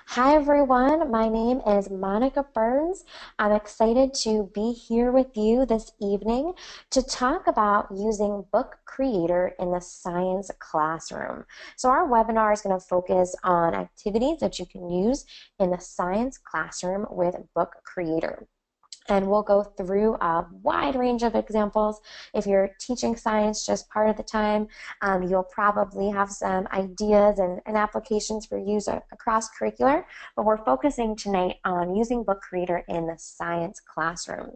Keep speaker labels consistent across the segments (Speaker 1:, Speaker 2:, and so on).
Speaker 1: Hi everyone, my name is Monica Burns. I'm excited to be here with you this evening to talk about using Book Creator in the science classroom. So our webinar is going to focus on activities that you can use in the science classroom with Book Creator. And we'll go through a wide range of examples. If you're teaching science just part of the time, you'll probably have some ideas and applications for use across curricular, but we're focusing tonight on using Book Creator in the science classroom.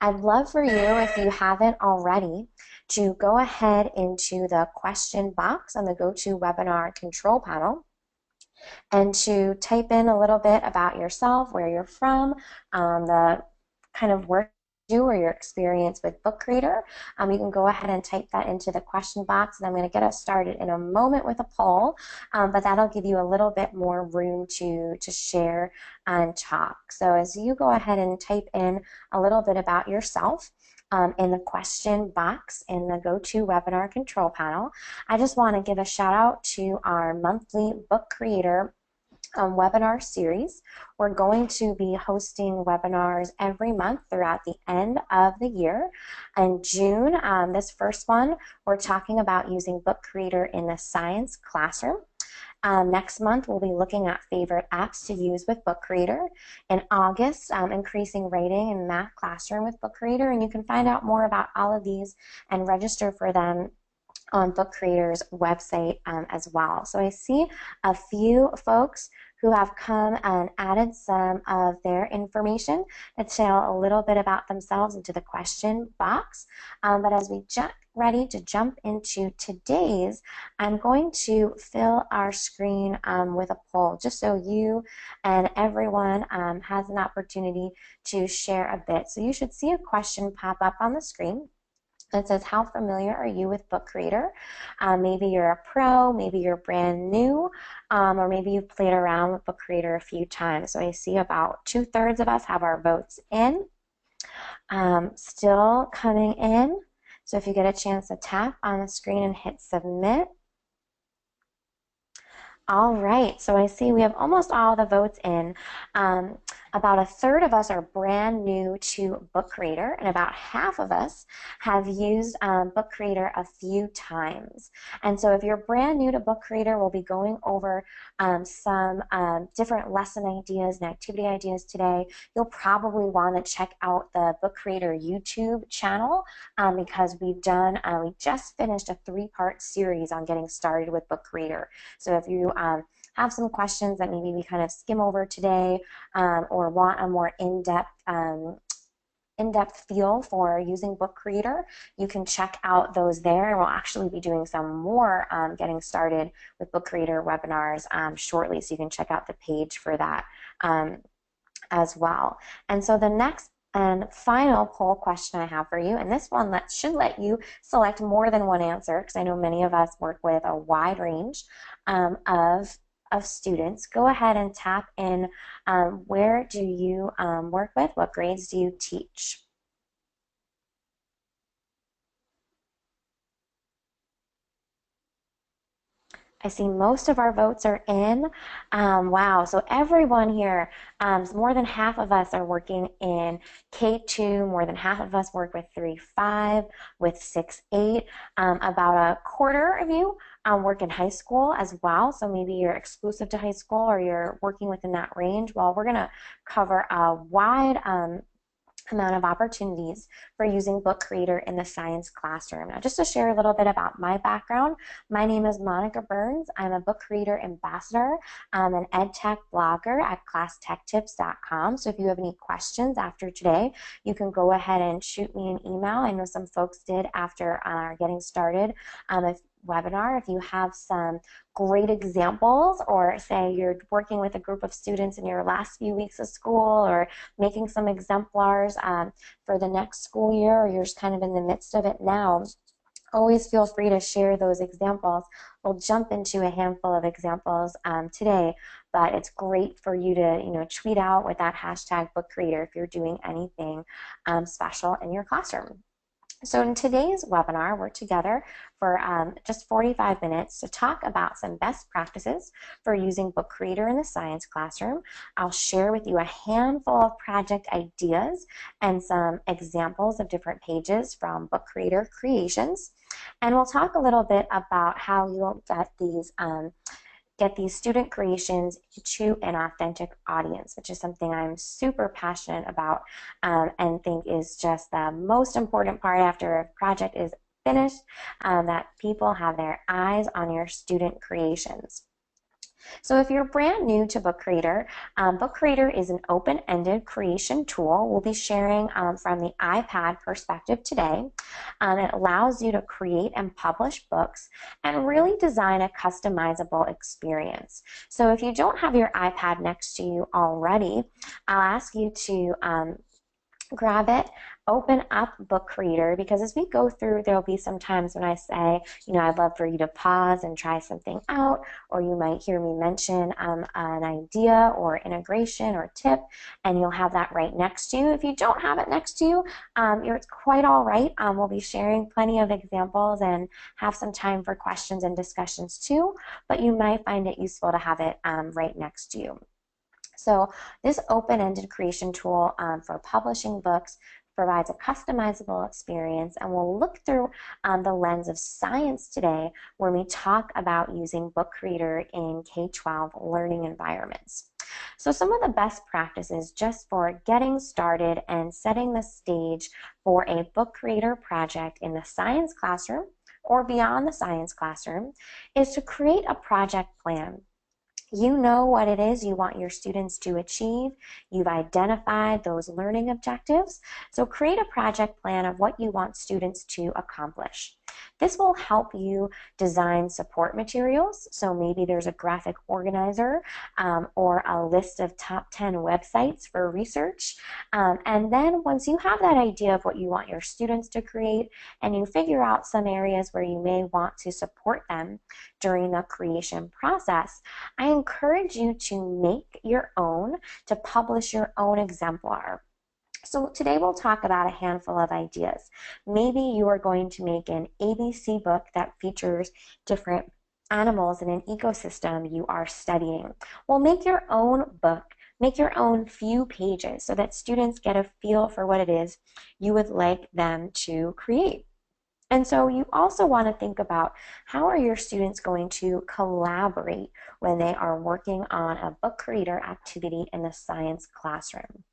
Speaker 1: I'd love for you, if you haven't already, to go ahead into the question box on the GoToWebinar control panel and to type in a little bit about yourself, where you're from, the kind of work you do or your experience with Book Creator. You can go ahead and type that into the question box, and I'm going to get us started in a moment with a poll, but that'll give you a little bit more room to share and talk. So as you go ahead and type in a little bit about yourself, in the question box in the GoToWebinar control panel, I just want to give a shout out to our monthly Book Creator webinar series. We're going to be hosting webinars every month throughout the end of the year. In June, this first one, we're talking about using Book Creator in the science classroom. Next month, we'll be looking at favorite apps to use with Book Creator. In August, increasing writing in math classroom with Book Creator, and you can find out more about all of these and register for them on Book Creator's website as well. So I see a few folks who have come and added some of their information to tell a little bit about themselves into the question box. But as we get ready to jump into today's, I'm going to fill our screen with a poll just so you and everyone has an opportunity to share a bit. So you should see a question pop up on the screen. It says, how familiar are you with Book Creator? Maybe you're a pro, maybe you're brand new, or maybe you've played around with Book Creator a few times. So I see about 2/3 of us have our votes in. Still coming in. So if you get a chance to tap on the screen and hit submit. All right, so I see we have almost all the votes in. About 1/3 of us are brand new to Book Creator, and about half of us have used Book Creator a few times. And so if you're brand new to Book Creator, we'll be going over some different lesson ideas and activity ideas today. You'll probably want to check out the Book Creator YouTube channel because we just finished a 3-part series on getting started with Book Creator. So if you have some questions that maybe we kind of skim over today or want a more in-depth feel for using Book Creator, you can check out those there. And we'll actually be doing some more getting started with Book Creator webinars shortly, so you can check out the page for that as well. And so the next and final poll question I have for you, and this one should let you select more than one answer, because I know many of us work with a wide range of students. Go ahead and tap in, where do you work with? What grades do you teach? I see most of our votes are in. Wow, so everyone here, more than half of us are working in K2, more than half of us work with 3-5, with 6-8. About a quarter of you work in high school as well, so maybe you're exclusive to high school or you're working within that range. Well, we're going to cover a wide amount of opportunities for using Book Creator in the science classroom. Now, just to share a little bit about my background, my name is Monica Burns. I'm a Book Creator ambassador. I'm an EdTech blogger at ClassTechTips.com. So if you have any questions after today, you can go ahead and shoot me an email. I know some folks did after our getting started webinar. If you have some great examples, or say you're working with a group of students in your last few weeks of school, or making some exemplars for the next school year, or you're just kind of in the midst of it now, always feel free to share those examples. We'll jump into a handful of examples today, but it's great for you to tweet out with that hashtag Book Creator if you're doing anything special in your classroom. So in today's webinar, we're together for just 45 minutes to talk about some best practices for using Book Creator in the science classroom. I'll share with you a handful of project ideas and some examples of different pages from Book Creator creations. And we'll talk a little bit about how you'll get these student creations to an authentic audience, which is something I'm super passionate about and think is just the most important part after a project is finished, that people have their eyes on your student creations. So if you're brand new to Book Creator is an open-ended creation tool. We'll be sharing from the iPad perspective today. It allows you to create and publish books and really design a customizable experience. So if you don't have your iPad next to you already, I'll ask you to grab it, open up Book Creator, because as we go through, there'll be some times when I say, I'd love for you to pause and try something out, or you might hear me mention an idea or integration or tip, and you'll have that right next to you. If you don't have it next to you, it's quite all right. We'll be sharing plenty of examples and have some time for questions and discussions too, but you might find it useful to have it right next to you. So this open-ended creation tool for publishing books provides a customizable experience, and we'll look through the lens of science today when we talk about using Book Creator in K-12 learning environments. So some of the best practices just for getting started and setting the stage for a Book Creator project in the science classroom or beyond the science classroom is to create a project plan. You know what it is you want your students to achieve. You've identified those learning objectives. So create a project plan of what you want students to accomplish. This will help you design support materials. So maybe there's a graphic organizer or a list of top 10 websites for research. And then once you have that idea of what you want your students to create and you figure out some areas where you may want to support them during the creation process, I encourage you to make your own, to publish your own exemplar. So today we'll talk about a handful of ideas. Maybe you are going to make an ABC book that features different animals in an ecosystem you are studying. Well, make your own book. Make your own few pages so that students get a feel for what it is you would like them to create. And so you also want to think about how are your students going to collaborate when they are working on a Book Creator activity in the science classroom.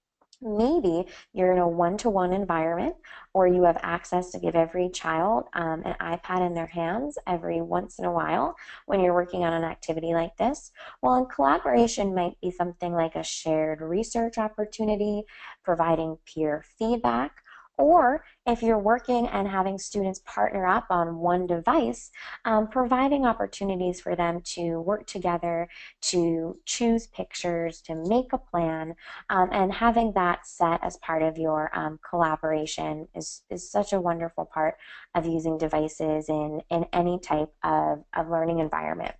Speaker 1: Maybe you're in a one-to-one environment, or you have access to give every child an iPad in their hands every once in a while when you're working on an activity like this. Well, and collaboration might be something like a shared research opportunity, providing peer feedback, or if you're working and having students partner up on one device, providing opportunities for them to work together, to choose pictures, to make a plan, and having that set as part of your collaboration is such a wonderful part of using devices in any type of learning environment.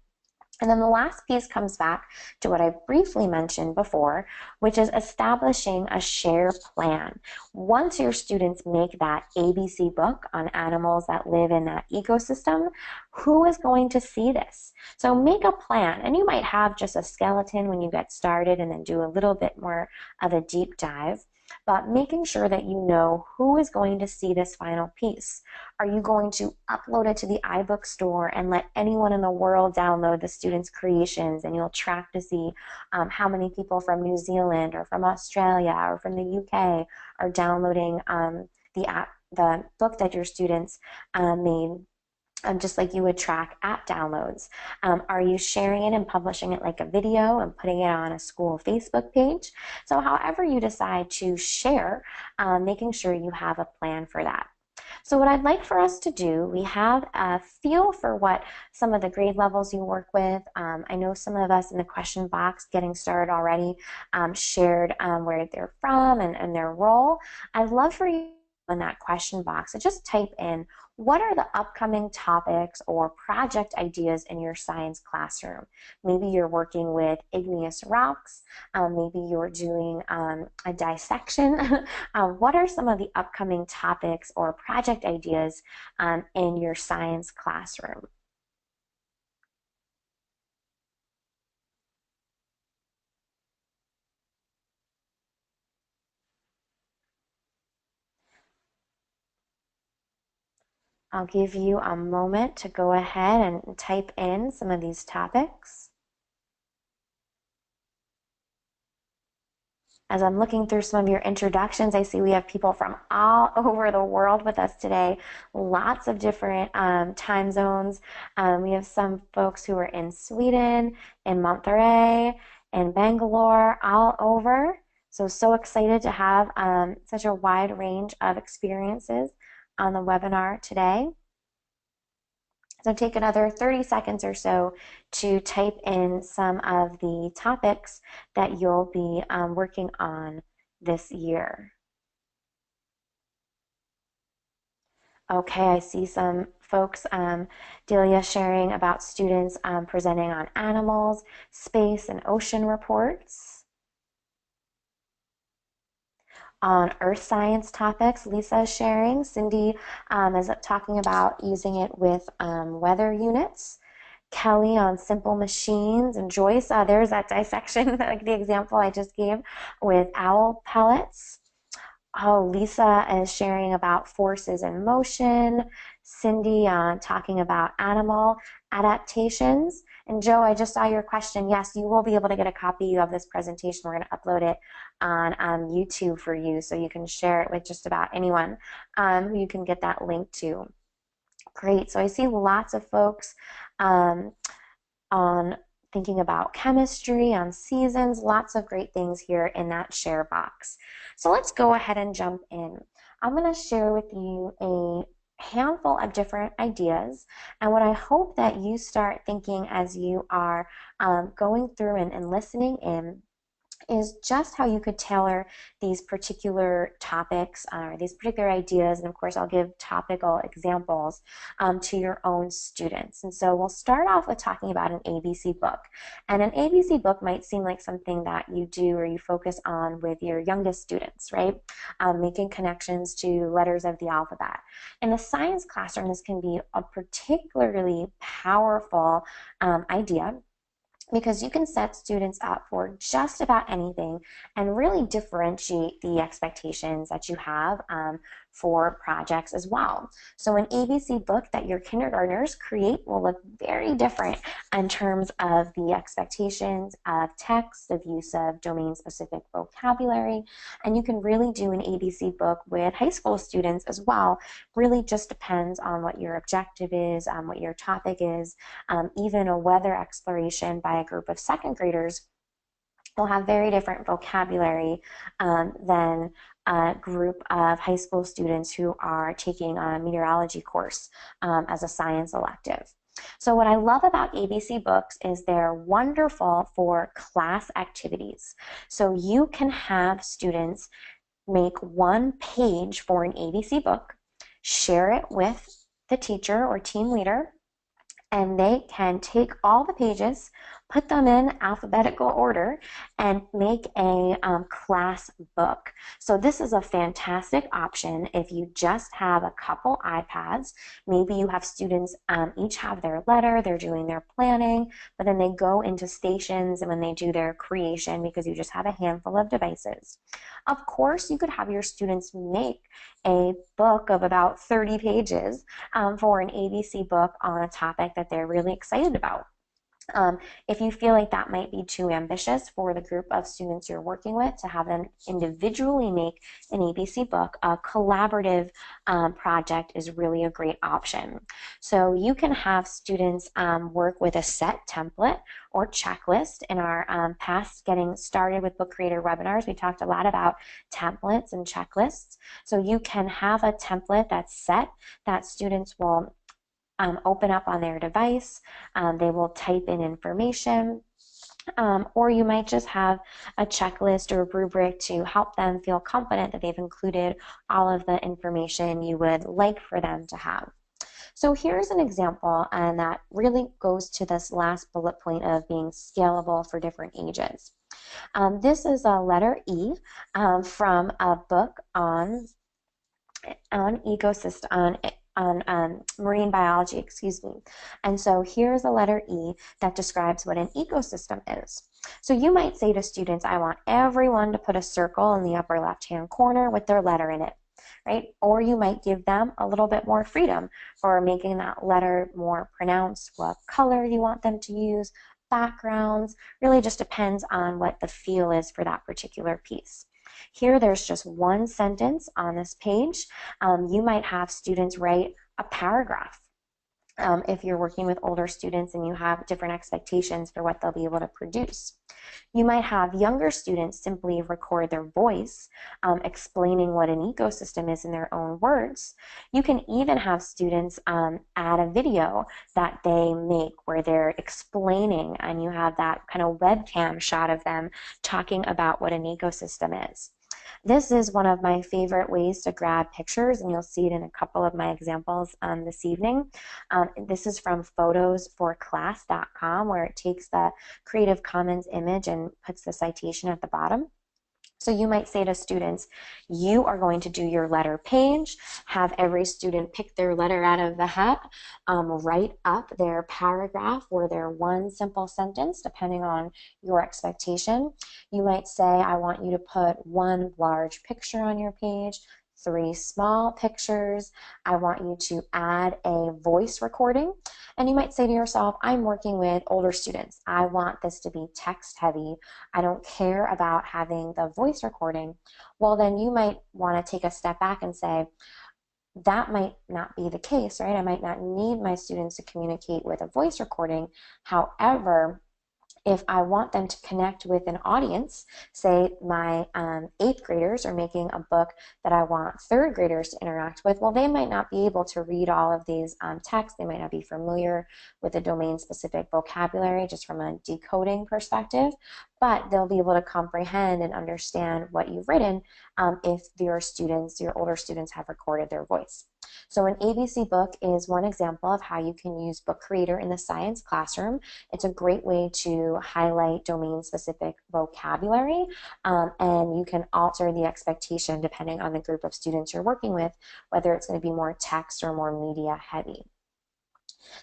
Speaker 1: And then the last piece comes back to what I briefly mentioned before, which is establishing a share plan. Once your students make that ABC book on animals that live in that ecosystem, who is going to see this? So make a plan, and you might have just a skeleton when you get started and then do a little bit more of a deep dive. But making sure that you know who is going to see this final piece. Are you going to upload it to the iBook store and let anyone in the world download the students' creations, and you'll track to see how many people from New Zealand or from Australia or from the UK are downloading the book that your students made, just like you would track app downloads. Are you sharing it and publishing it like a video and putting it on a school Facebook page? So however you decide to share, making sure you have a plan for that. So what I'd like for us to do, we have a feel for what some of the grade levels you work with. I know some of us in the question box getting started already shared where they're from and their role. I'd love for you in that question box and just type in what are the upcoming topics or project ideas in your science classroom. Maybe you're working with igneous rocks, maybe you're doing a dissection. What are some of the upcoming topics or project ideas in your science classroom? I'll give you a moment to go ahead and type in some of these topics. As I'm looking through some of your introductions, I see we have people from all over the world with us today. Lots of different time zones. We have some folks who are in Sweden, in Monterey, in Bangalore, all over. So excited to have such a wide range of experiences on the webinar today. So take another 30 seconds or so to type in some of the topics that you'll be working on this year. Okay, I see some folks, Delia sharing about students presenting on animals, space, and ocean reports. On earth science topics, Lisa is sharing. Cindy is talking about using it with weather units. Kelly on simple machines, and Joyce, there's that dissection, like the example I just gave with owl pellets. Oh, Lisa is sharing about forces in motion. Cindy talking about animal adaptations. And Joe, I just saw your question. Yes, you will be able to get a copy of this presentation. We're going to upload it on YouTube for you, so you can share it with just about anyone who you can get that link to. Great. So I see lots of folks on thinking about chemistry, on seasons, lots of great things here in that share box. So let's go ahead and jump in. I'm going to share with you a handful of different ideas, and what I hope that you start thinking as you are going through and listening in is just how you could tailor these particular topics or these particular ideas. And of course, I'll give topical examples to your own students. And so we'll start off with talking about an ABC book. And an ABC book might seem like something that you do or you focus on with your youngest students, right? Making connections to letters of the alphabet. In the science classroom, this can be a particularly powerful idea, because you can set students up for just about anything and really differentiate the expectations that you have for projects as well. So an ABC book that your kindergartners create will look very different in terms of the expectations of text, of use of domain-specific vocabulary, and you can really do an ABC book with high school students as well. Really just depends on what your objective is, what your topic is. Even a weather exploration by a group of second graders will have very different vocabulary than a group of high school students who are taking a meteorology course as a science elective. So what I love about ABC books is they're wonderful for class activities. So you can have students make one page for an ABC book, share it with the teacher or team leader, and they can take all the pages, put them in alphabetical order, and make a class book. So this is a fantastic option if you just have a couple iPads. Maybe you have students each have their letter, they're doing their planning, but then they go into stations and when they do their creation, because you just have a handful of devices. Of course, you could have your students make a book of about 30 pages for an ABC book on a topic that they're really excited about. If you feel like that might be too ambitious for the group of students you're working with to have them individually make an ABC book, a collaborative project is really a great option. So you can have students work with a set template or checklist. In our past Getting Started with Book Creator webinars, we talked a lot about templates and checklists. So you can have a template that's set that students will open up on their device. They will type in information. Or you might just have a checklist or a rubric to help them feel confident that they've included all of the information you would like for them to have. So here's an example, and that really goes to this last bullet point of being scalable for different ages. This is a letter E from a book on ecosystem on marine biology, excuse me. And so here's a letter E that describes what an ecosystem is. So you might say to students, I want everyone to put a circle in the upper left-hand corner with their letter in it, right? Or you might give them a little bit more freedom for making that letter more pronounced, what color you want them to use, backgrounds, really just depends on what the feel is for that particular piece. Here, there's just one sentence on this page. You might have students write a paragraph. If you're working with older students and you have different expectations for what they'll be able to produce. You might have younger students simply record their voice explaining what an ecosystem is in their own words. You can even have students add a video that they make where they're explaining, and you have that kind of webcam shot of them talking about what an ecosystem is. This is one of my favorite ways to grab pictures, and you'll see it in a couple of my examples this evening. This is from photosforclass.com, where it takes the Creative Commons image and puts the citation at the bottom. So you might say to students, you are going to do your letter page, have every student pick their letter out of the hat, write up their paragraph or their one simple sentence, depending on your expectation. You might say, I want you to put one large picture on your page, 3 small pictures. I want you to add a voice recording. And you might say to yourself, I'm working with older students. I want this to be text heavy. I don't care about having the voice recording. Well, then you might want to take a step back and say, that might not be the case, right? I might not need my students to communicate with a voice recording. However, if I want them to connect with an audience, say my 8th graders are making a book that I want 3rd graders to interact with, well, they might not be able to read all of these texts. They might not be familiar with the domain-specific vocabulary just from a decoding perspective, but they'll be able to comprehend and understand what you've written if your students, your older students, have recorded their voice. So an ABC book is one example of how you can use Book Creator in the science classroom. It's a great way to highlight domain-specific vocabulary, and you can alter the expectation depending on the group of students you're working with, whether it's going to be more text or more media heavy.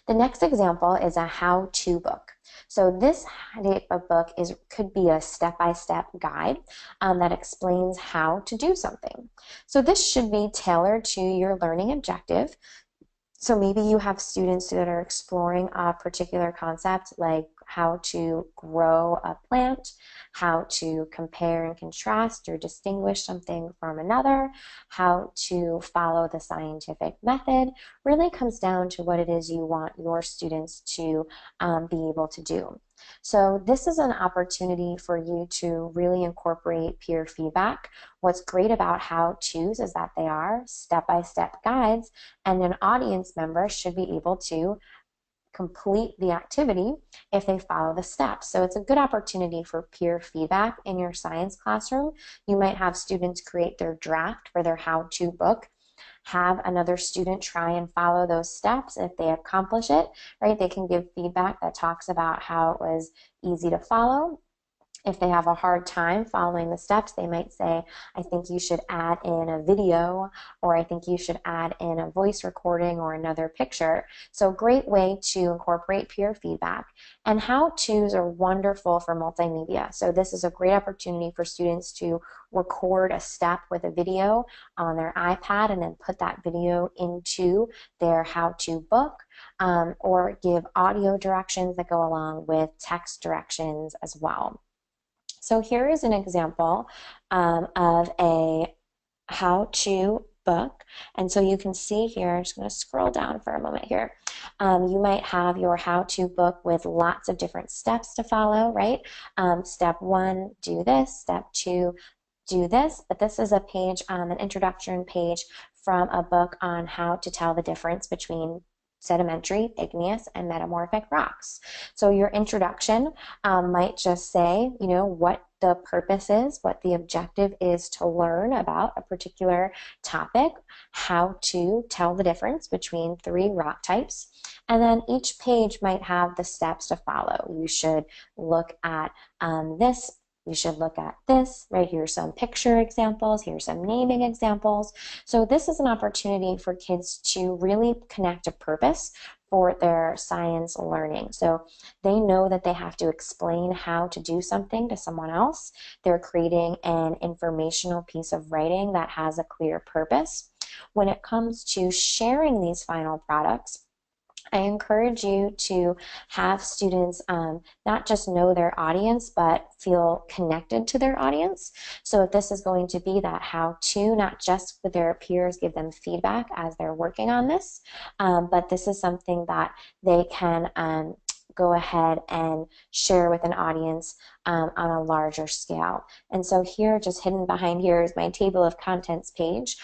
Speaker 1: The next example is a how-to book. So this type of book could be a step-by-step guide that explains how to do something. So this should be tailored to your learning objective. So maybe you have students that are exploring a particular concept, like how to grow a plant, how to compare and contrast or distinguish something from another, how to follow the scientific method. Really comes down to what it is you want your students to be able to do. So this is an opportunity for you to really incorporate peer feedback. What's great about how-tos is that they are step-by-step guides, and an audience member should be able to complete the activity if they follow the steps. So it's a good opportunity for peer feedback in your science classroom. You might have students create their draft for their how-to book, have another student try and follow those steps. If they accomplish it, right, they can give feedback that talks about how it was easy to follow. If they have a hard time following the steps, they might say, I think you should add in a video, or I think you should add in a voice recording or another picture. So great way to incorporate peer feedback. And how-tos are wonderful for multimedia. So this is a great opportunity for students to record a step with a video on their iPad and then put that video into their how-to book, or give audio directions that go along with text directions as well. So here is an example of a how-to book. And so you can see here, I'm just going to scroll down for a moment here. You might have your how-to book with lots of different steps to follow, right? Step 1, do this. Step 2, do this. But this is a page, an introduction page from a book on how to tell the difference between sedimentary, igneous, and metamorphic rocks. So your introduction might just say, you know, what the purpose is, what the objective is to learn about a particular topic, how to tell the difference between three rock types. And then each page might have the steps to follow. You should look at this. You should look at this, right? Here's some picture examples. Here's some naming examples. So this is an opportunity for kids to really connect a purpose for their science learning. So they know that they have to explain how to do something to someone else. They're creating an informational piece of writing that has a clear purpose. When it comes to sharing these final products, I encourage you to have students not just know their audience, but feel connected to their audience. So if this is going to be that how to, not just with their peers, give them feedback as they're working on this, but this is something that they can go ahead and share with an audience on a larger scale. And so here, just hidden behind here, is my table of contents page.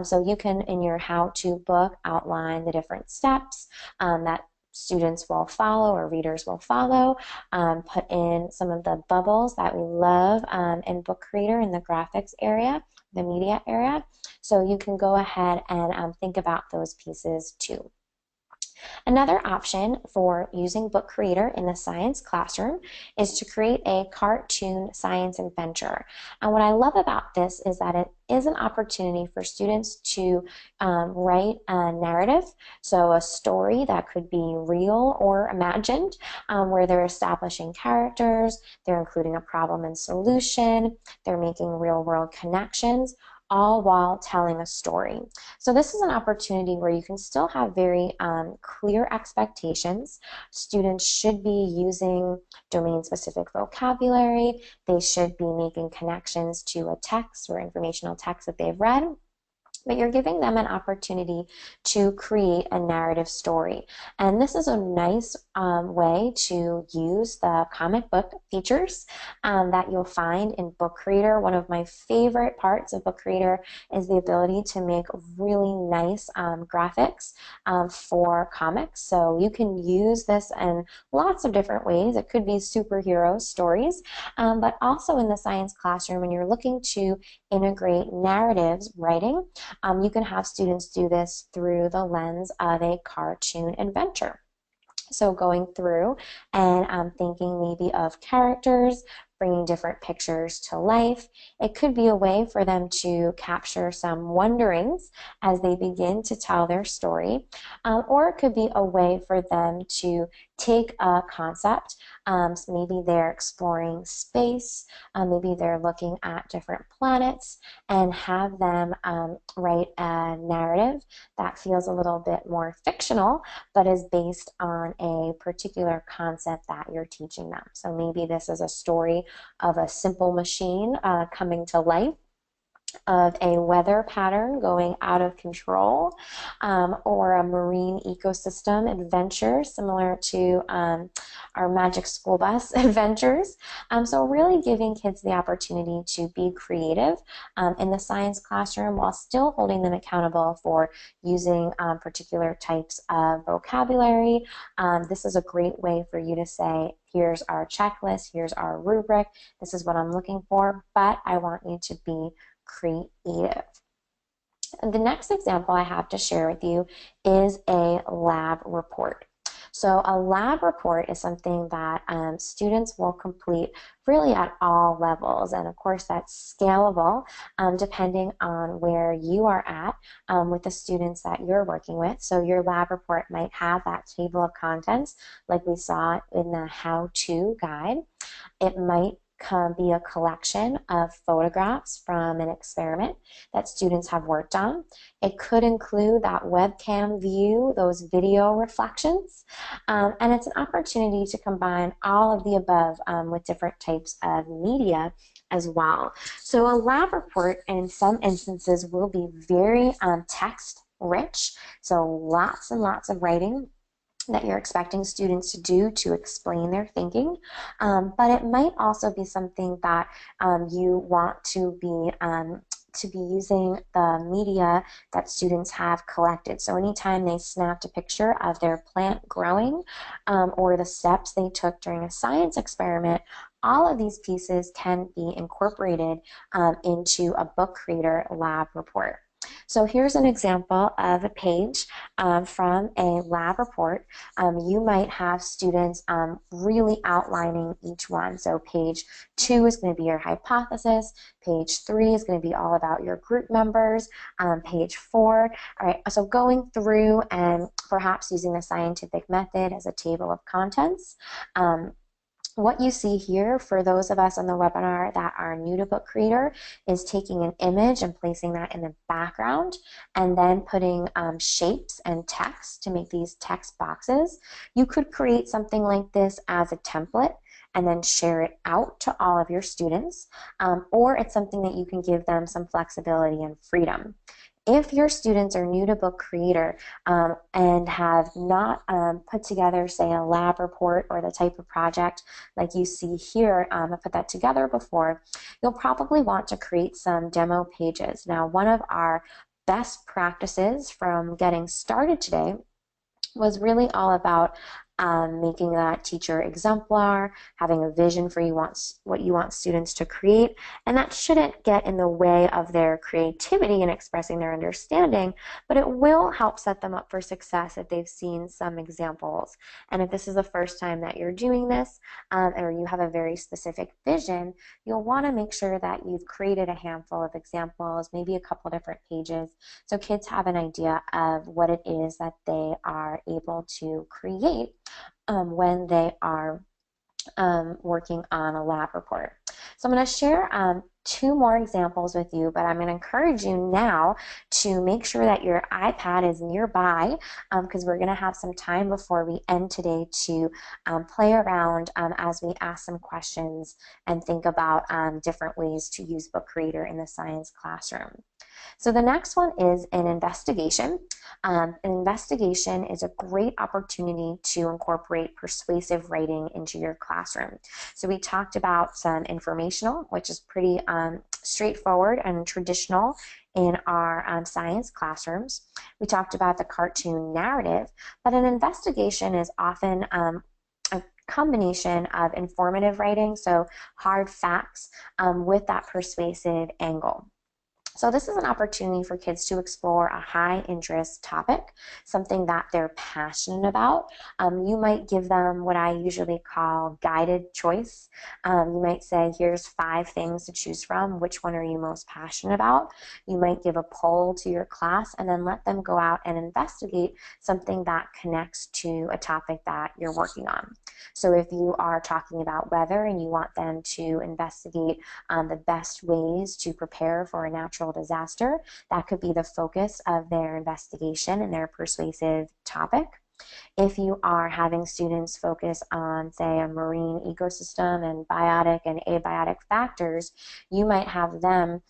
Speaker 1: So you can, in your how-to book, outline the different steps that students will follow or readers will follow, put in some of the bubbles that we love in Book Creator in the graphics area, the media area. So you can go ahead and think about those pieces too. Another option for using Book Creator in the science classroom is to create a cartoon science adventure. And what I love about this is that it is an opportunity for students to write a narrative, so a story that could be real or imagined, where they're establishing characters, they're including a problem and solution, they're making real-world connections, all while telling a story. So this is an opportunity where you can still have very clear expectations. Students should be using domain-specific vocabulary. They should be making connections to a text or informational text that they've read. But you're giving them an opportunity to create a narrative story. And this is a nice way to use the comic book features that you'll find in Book Creator. One of my favorite parts of Book Creator is the ability to make really nice graphics for comics. So you can use this in lots of different ways. It could be superhero stories, but also in the science classroom when you're looking to integrate narratives writing. You can have students do this through the lens of a cartoon adventure. So going through and thinking maybe of characters, bringing different pictures to life. It could be a way for them to capture some wonderings as they begin to tell their story, or it could be a way for them to take a concept. So maybe they're exploring space, maybe they're looking at different planets, and have them write a narrative that feels a little bit more fictional, but is based on a particular concept that you're teaching them. So maybe this is a story of a simple machine coming to life, of a weather pattern going out of control, or a marine ecosystem adventure similar to our Magic School Bus adventures. So really giving kids the opportunity to be creative in the science classroom while still holding them accountable for using particular types of vocabulary. This is a great way for you to say, here's our checklist, here's our rubric, this is what I'm looking for, but I want you to be creative. The next example I have to share with you is a lab report. So a lab report is something that students will complete really at all levels, and of course that's scalable depending on where you are at with the students that you're working with. So your lab report might have that table of contents like we saw in the how-to guide. It might be a collection of photographs from an experiment that students have worked on. It could include that webcam view, those video reflections, and it's an opportunity to combine all of the above with different types of media as well. So a lab report in some instances will be very text rich, so lots and lots of writing that you're expecting students to do to explain their thinking, but it might also be something that you want to be to be using the media that students have collected. So anytime they snapped a picture of their plant growing or the steps they took during a science experiment, all of these pieces can be incorporated into a book creator lab report. So here's an example of a page from a lab report. You might have students really outlining each one. So page 2 is going to be your hypothesis. Page 3 is going to be all about your group members. Page 4, all right, so going through and perhaps using the scientific method as a table of contents. What you see here for those of us on the webinar that are new to Book Creator is taking an image and placing that in the background and then putting shapes and text to make these text boxes. You could create something like this as a template and then share it out to all of your students, or it's something that you can give them some flexibility and freedom. If your students are new to Book Creator and have not put together, say, a lab report or the type of project like you see here, I've put that together before, you'll probably want to create some demo pages. Now, one of our best practices from getting started today was really all about making that teacher exemplar, having a vision for what you want students to create, and that shouldn't get in the way of their creativity and expressing their understanding, but it will help set them up for success if they've seen some examples. And if this is the first time that you're doing this, or you have a very specific vision, you'll want to make sure that you've created a handful of examples, maybe a couple different pages, so kids have an idea of what it is that they are able to create when they are working on a lab report. So I'm going to share 2 more examples with you, but I'm going to encourage you now to make sure that your iPad is nearby because we're going to have some time before we end today to play around as we ask some questions and think about different ways to use Book Creator in the science classroom. So the next one is an investigation. An investigation is a great opportunity to incorporate persuasive writing into your classroom. So we talked about some informational, which is pretty straightforward and traditional in our science classrooms. We talked about the cartoon narrative, but an investigation is often a combination of informative writing, so hard facts, with that persuasive angle. So this is an opportunity for kids to explore a high interest topic, something that they're passionate about. You might give them what I usually call guided choice. You might say, here's 5 things to choose from. Which one are you most passionate about? You might give a poll to your class and then let them go out and investigate something that connects to a topic that you're working on. So if you are talking about weather and you want them to investigate the best ways to prepare for a natural disaster, that could be the focus of their investigation and their persuasive topic. If you are having students focus on, say, a marine ecosystem and biotic and abiotic factors, you might have them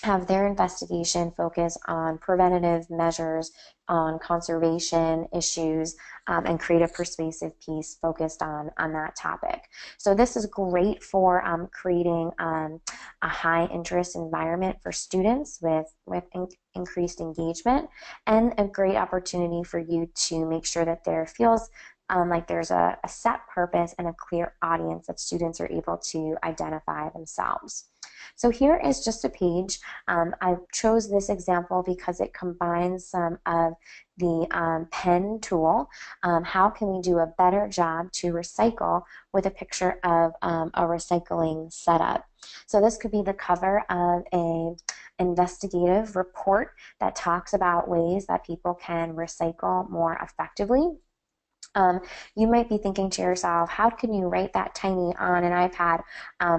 Speaker 1: have their investigation focus on preventative measures, on conservation issues, and create a persuasive piece focused on that topic. So this is great for creating a high interest environment for students with increased engagement, and a great opportunity for you to make sure that there feels like there's a set purpose and a clear audience that students are able to identify themselves. So here is just a page. I chose this example because it combines some of the pen tool. How can we do a better job to recycle with a picture of a recycling setup? So this could be the cover of an investigative report that talks about ways that people can recycle more effectively. You might be thinking to yourself, how can you write that tiny on an iPad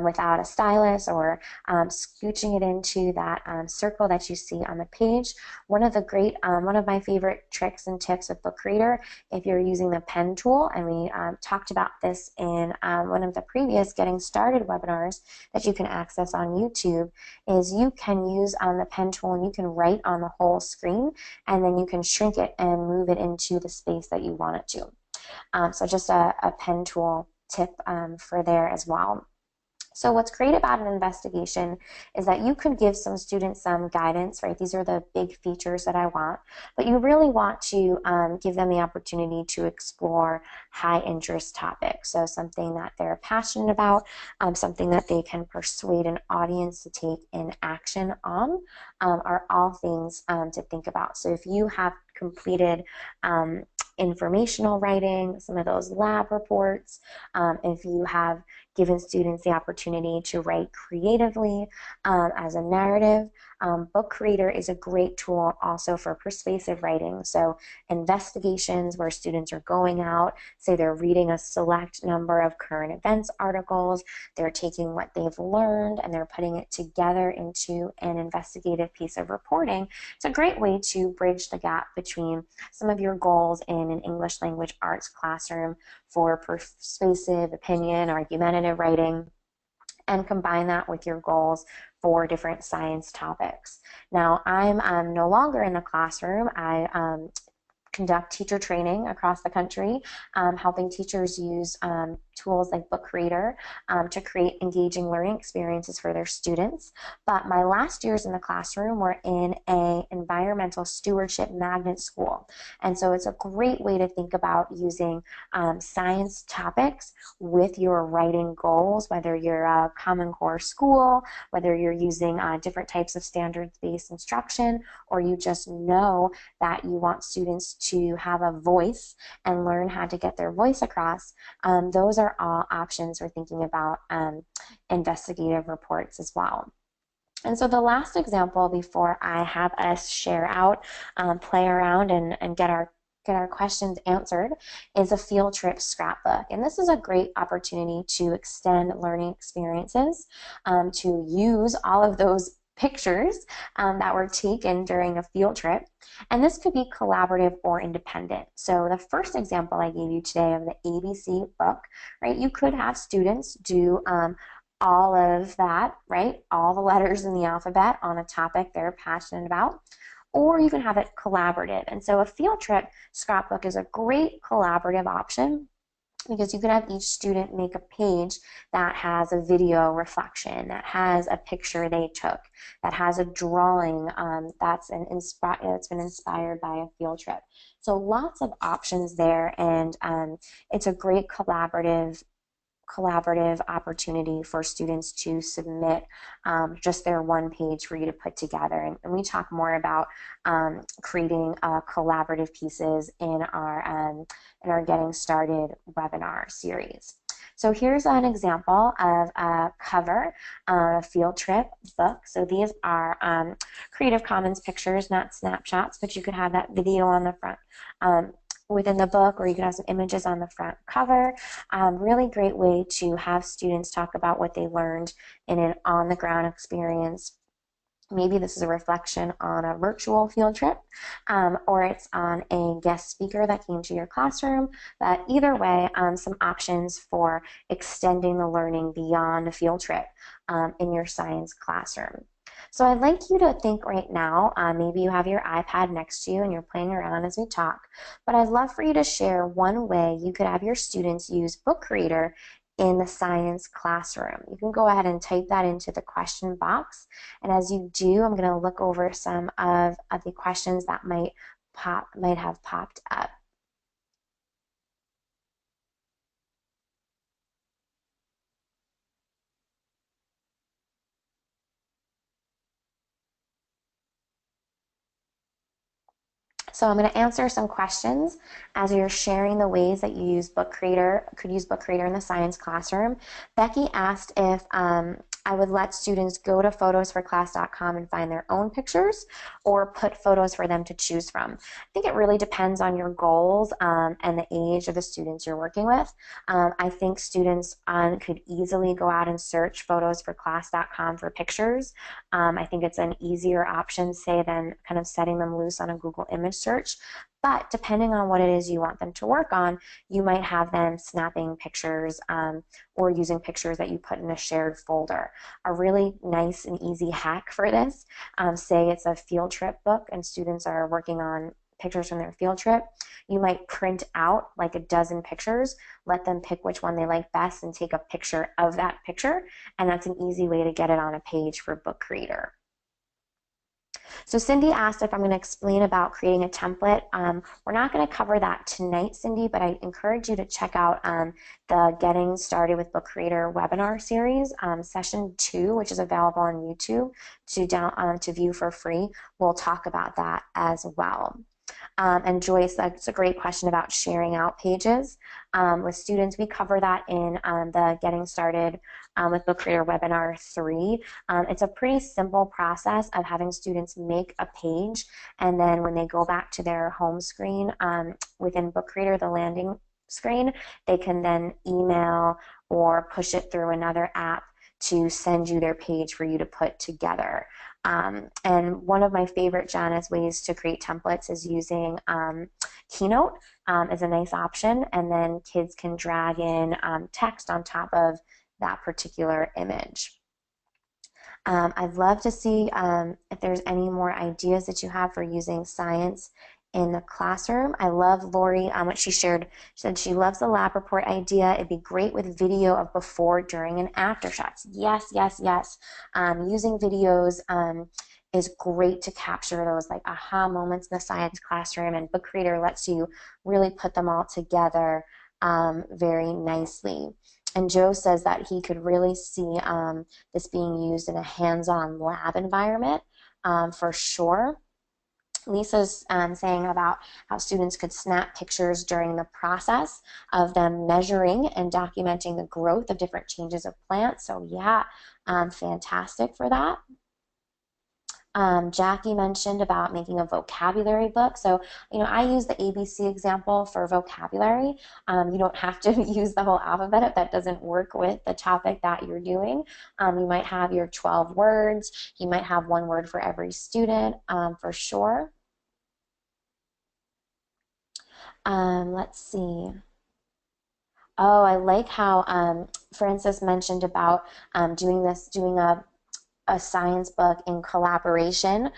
Speaker 1: without a stylus or scooching it into that circle that you see on the page? One of my favorite tricks and tips with Book Creator, if you're using the pen tool, and we talked about this in one of the previous Getting Started webinars that you can access on YouTube, is you can use the pen tool and you can write on the whole screen, and then you can shrink it and move it into the space that you want it to. So just a pen tool tip for there as well. So what's great about an investigation is that you could give some students some guidance, right? These are the big features that I want, but you really want to give them the opportunity to explore high interest topics. So something that they're passionate about, something that they can persuade an audience to take in action on, are all things to think about. So if you have completed informational writing, some of those lab reports, if you have given students the opportunity to write creatively as a narrative. Book Creator is a great tool also for persuasive writing. So investigations where students are going out, say they're reading a select number of current events articles, they're taking what they've learned and they're putting it together into an investigative piece of reporting. It's a great way to bridge the gap between some of your goals in an English language arts classroom for persuasive opinion, argumentative writing, and combine that with your goals for different science topics. Now, I'm no longer in the classroom. I conduct teacher training across the country, helping teachers use tools like Book Creator to create engaging learning experiences for their students. But my last years in the classroom were in an environmental stewardship magnet school. And so it's a great way to think about using science topics with your writing goals, whether you're a Common Core school, whether you're using different types of standards-based instruction, or you just know that you want students to have a voice and learn how to get their voice across. Those are all options for thinking about investigative reports as well. And so the last example before I have us share out, play around and get our questions answered is a field trip scrapbook. And this is a great opportunity to extend learning experiences, to use all of those pictures that were taken during a field trip. And this could be collaborative or independent. So the first example I gave you today of the ABC book, right? You could have students do all of that, right? All the letters in the alphabet on a topic they're passionate about. Or you can have it collaborative. And so a field trip scrapbook is a great collaborative option because you could have each student make a page that has a video reflection, that has a picture they took, that has a drawing that's been inspired by a field trip. So lots of options there, and it's a great collaborative opportunity for students to submit just their one page for you to put together. And we talk more about creating collaborative pieces in our Getting Started webinar series. So here's an example of a cover of a field trip book. So these are Creative Commons pictures, not snapshots, but you could have that video on the front within the book, or you could have some images on the front cover. Really great way to have students talk about what they learned in an on-the-ground experience. Maybe this is a reflection on a virtual field trip, or it's on a guest speaker that came to your classroom. But either way, some options for extending the learning beyond a field trip in your science classroom. So I'd like you to think right now, maybe you have your iPad next to you and you're playing around as we talk, but I'd love for you to share one way you could have your students use Book Creator in the science classroom. You can go ahead and type that into the question box. And as you do, I'm going to look over some of the questions that might have popped up. So I'm going to answer some questions as you're sharing the ways that you could use Book Creator in the science classroom. Becky asked if I would let students go to photosforclass.com and find their own pictures, or put photos for them to choose from. I think it really depends on your goals and the age of the students you're working with. I think students could easily go out and search photosforclass.com for pictures. I think it's an easier option, say, than kind of setting them loose on a Google image search. But depending on what it is you want them to work on, you might have them snapping pictures or using pictures that you put in a shared folder. A really nice and easy hack for this, say it's a field trip book and students are working on pictures from their field trip, you might print out like a dozen pictures, let them pick which one they like best and take a picture of that picture. And that's an easy way to get it on a page for Book Creator. So Cindy asked if I'm going to explain about creating a template. We're not going to cover that tonight, Cindy, but I encourage you to check out the Getting Started with Book Creator webinar series, session 2, which is available on YouTube to view for free. We'll talk about that as well. And Joyce, that's a great question about sharing out pages with students. We cover that in the Getting Started with Book Creator webinar 3. It's a pretty simple process of having students make a page, and then when they go back to their home screen within Book Creator, the landing screen, they can then email or push it through another app to send you their page for you to put together. And one of my favorite, Janice, ways to create templates is using Keynote as a nice option, and then kids can drag in text on top of that particular image. I'd love to see if there's any more ideas that you have for using science in the classroom. I love Lori, what she shared. She said she loves the lab report idea. It'd be great with video of before, during, and after shots. Yes, yes, yes. Using videos is great to capture those like aha moments in the science classroom, and Book Creator lets you really put them all together very nicely. And Joe says that he could really see this being used in a hands-on lab environment for sure. Lisa's saying about how students could snap pictures during the process of them measuring and documenting the growth of different changes of plants. So yeah, fantastic for that. Jackie mentioned about making a vocabulary book. So, I use the ABC example for vocabulary. You don't have to use the whole alphabet if that doesn't work with the topic that you're doing. You might have your 12 words. You might have one word for every student for sure. Let's see. Oh, I like how Francis mentioned about doing a science book in collaboration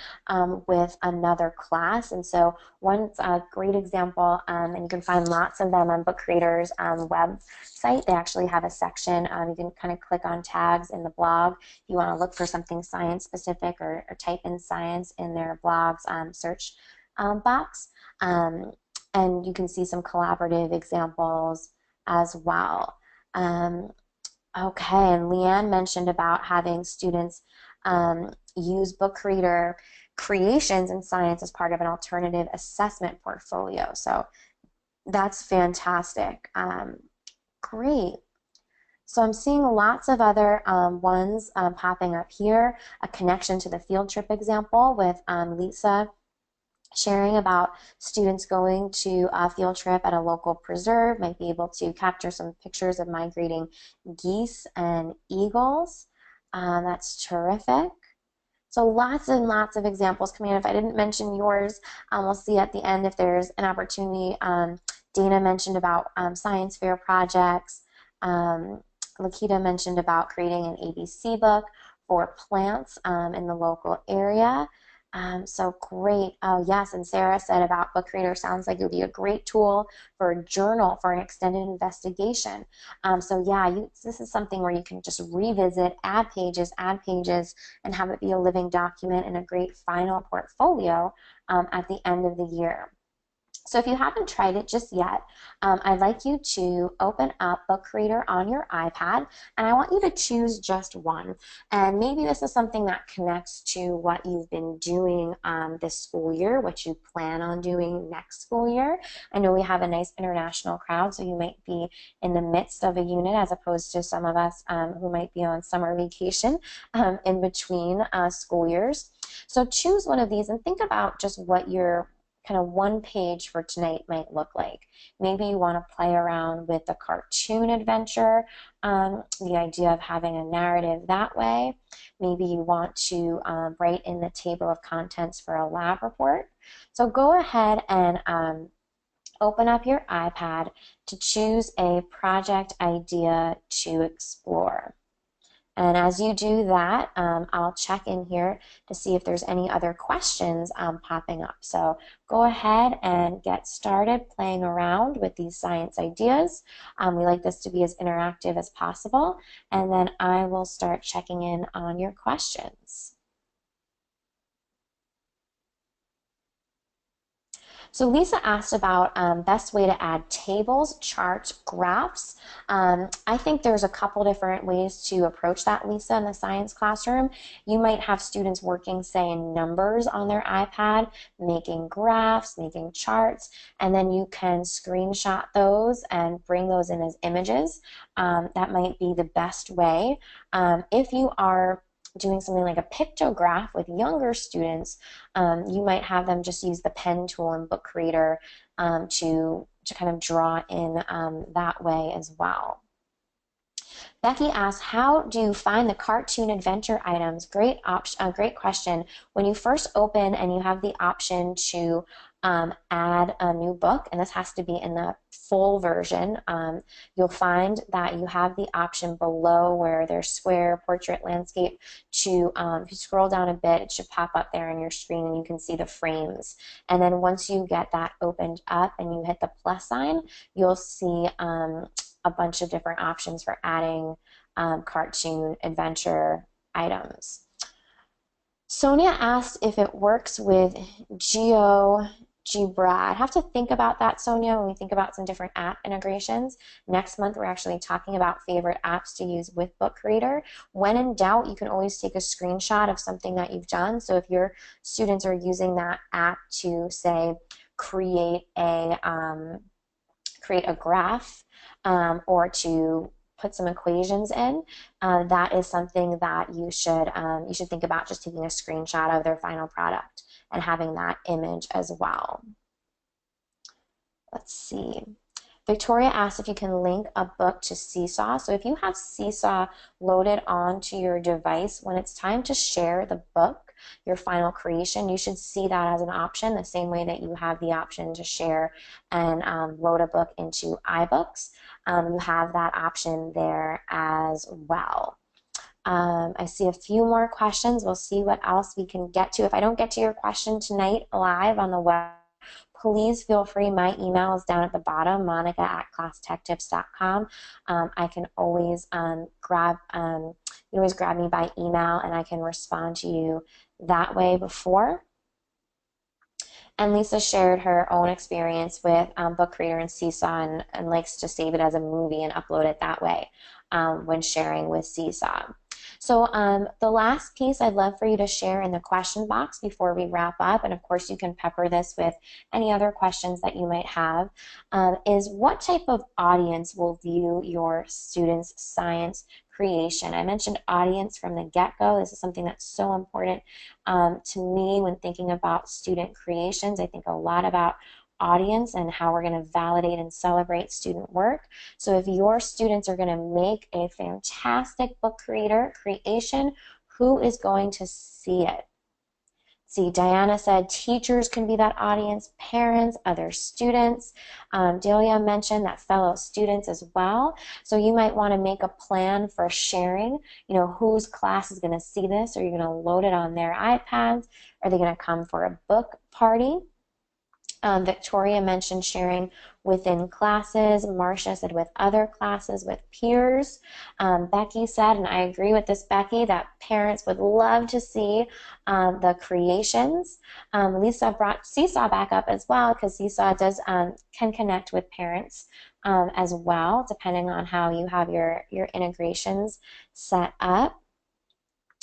Speaker 1: with another class. And so one great example, and you can find lots of them on Book Creator's website. They actually have a section. You can kind of click on tags in the blog if you want to look for something science specific, or type in science in their blog's search box. And you can see some collaborative examples as well. Okay, and Leanne mentioned about having students use Book Creator creations in science as part of an alternative assessment portfolio. So that's fantastic. Great. So I'm seeing lots of other ones popping up here. A connection to the field trip example with Lisa sharing about students going to a field trip at a local preserve, might be able to capture some pictures of migrating geese and eagles. That's terrific. So lots and lots of examples coming in. If I didn't mention yours, we'll see at the end if there's an opportunity. Dana mentioned about science fair projects. Lakita mentioned about creating an ABC book for plants in the local area. So great. Oh, yes. And Sarah said about Book Creator sounds like it would be a great tool for a journal for an extended investigation. So yeah, this is something where you can just revisit, add pages, and have it be a living document and a great final portfolio at the end of the year. So if you haven't tried it just yet, I'd like you to open up Book Creator on your iPad, and I want you to choose just one. And maybe this is something that connects to what you've been doing this school year, what you plan on doing next school year. I know we have a nice international crowd, so you might be in the midst of a unit as opposed to some of us who might be on summer vacation in between school years. So choose one of these and think about just what your kind of one page for tonight might look like. Maybe you want to play around with the cartoon adventure, the idea of having a narrative that way. Maybe you want to write in the table of contents for a lab report. So go ahead and open up your iPad to choose a project idea to explore. And as you do that, I'll check in here to see if there's any other questions popping up. So go ahead and get started playing around with these science ideas. We like this to be as interactive as possible, and then I will start checking in on your questions. So Lisa asked about best way to add tables, charts, graphs. I think there's a couple different ways to approach that, Lisa, in the science classroom. You might have students working, say, in numbers on their iPad, making graphs, making charts, and then you can screenshot those and bring those in as images. That might be the best way. If you are doing something like a pictograph with younger students, you might have them just use the pen tool in Book Creator to kind of draw in that way as well. Becky asks, how do you find the cartoon adventure items? Great option, great question. When you first open and you have the option to add a new book, and this has to be in the full version, you'll find that you have the option below where there's square, portrait, landscape to, if you scroll down a bit, it should pop up there on your screen and you can see the frames. And then once you get that opened up and you hit the plus sign, you'll see a bunch of different options for adding cartoon adventure items. Sonia asked if it works with GeoGebra. I'd have to think about that, Sonia, when we think about some different app integrations. Next month, we're actually talking about favorite apps to use with Book Creator. When in doubt, you can always take a screenshot of something that you've done. So if your students are using that app to, say, create a graph or to put some equations in, that is something that you should think about just taking a screenshot of their final product and having that image as well. Let's see. Victoria asked if you can link a book to Seesaw. So if you have Seesaw loaded onto your device, when it's time to share the book, your final creation, you should see that as an option, the same way that you have the option to share and load a book into iBooks. You have that option there as well. I see a few more questions. We'll see what else we can get to. If I don't get to your question tonight live on the web, please feel free. My email is down at the bottom, monica@classtechtips.com. I can always you can always grab me by email and I can respond to you that way before. And Lisa shared her own experience with Book Creator and Seesaw and likes to save it as a movie and upload it that way when sharing with Seesaw. So the last piece I'd love for you to share in the question box before we wrap up, and of course you can pepper this with any other questions that you might have, is what type of audience will view your students' science creation? I mentioned audience from the get-go. This is something that's so important to me when thinking about student creations. I think a lot about audience and how we're going to validate and celebrate student work. So if your students are going to make a fantastic book creation, who is going to see it? See, Diana said teachers can be that audience, parents, other students. Delia mentioned that fellow students as well. So you might want to make a plan for sharing, whose class is going to see this. Are you going to load it on their iPads? Are they going to come for a book party? Victoria mentioned sharing within classes. Marcia said with other classes, with peers. Becky said, and I agree with this, Becky, that parents would love to see the creations. Lisa brought Seesaw back up as well because Seesaw can connect with parents as well, depending on how you have your integrations set up.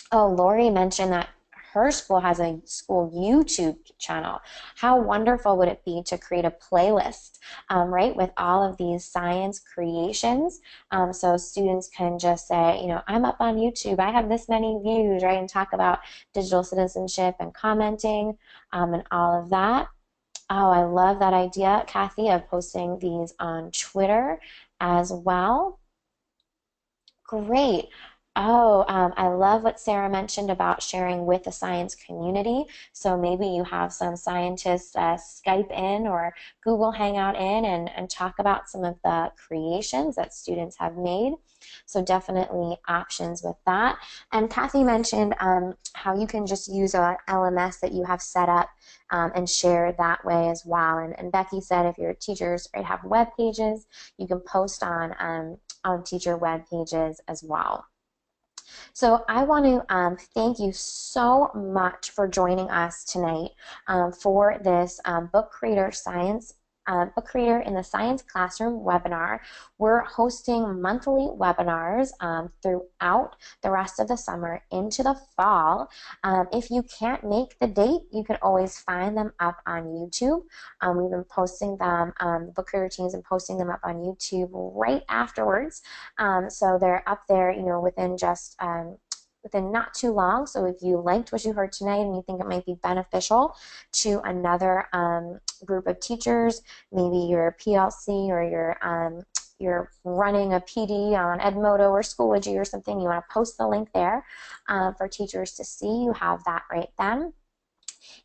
Speaker 1: Oh, Lori mentioned that her school has a school YouTube channel. How wonderful would it be to create a playlist, right, with all of these science creations? So students can just say, I'm up on YouTube, I have this many views, right, and talk about digital citizenship and commenting and all of that. Oh, I love that idea, Kathy, of posting these on Twitter as well. Great. Oh, I love what Sarah mentioned about sharing with the science community. So maybe you have some scientists Skype in or Google Hangout in and talk about some of the creations that students have made. So definitely options with that. And Kathy mentioned how you can just use a LMS that you have set up and share that way as well. And Becky said if your teachers have web pages, you can post on teacher web pages as well. So I want to thank you so much for joining us tonight for this book creator science. Book Creator in the Science Classroom webinar. We're hosting monthly webinars throughout the rest of the summer into the fall. If you can't make the date, you can always find them up on YouTube. We've been posting them, the Book Creator teams and posting them up on YouTube right afterwards. So they're up there, within just within not too long. So if you liked what you heard tonight and you think it might be beneficial to another group of teachers, maybe you're a PLC or you're running a PD on Edmodo or Schoology or something, you want to post the link there for teachers to see. You have that right then.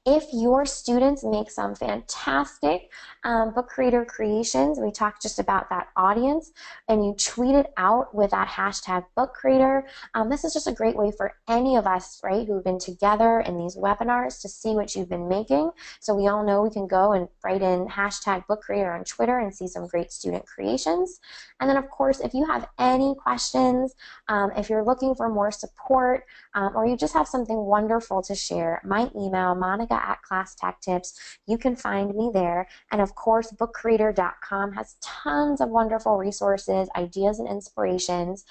Speaker 1: If your students make some fantastic book creator creations, we talked just about that audience, and you tweet it out with that hashtag book creator, this is just a great way for any of us, right, who've been together in these webinars to see what you've been making. So we all know we can go and write in hashtag book creator on Twitter and see some great student creations. And then, of course, if you have any questions, if you're looking for more support, or you just have something wonderful to share, my email, monica@ClassTechTips, you can find me there. And of course, bookcreator.com has tons of wonderful resources, ideas, and inspirations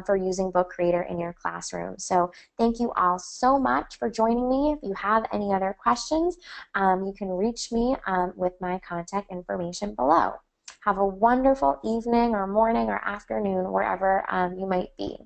Speaker 1: for using Book Creator in your classroom. So thank you all so much for joining me. If you have any other questions, you can reach me with my contact information below. Have a wonderful evening or morning or afternoon, wherever you might be.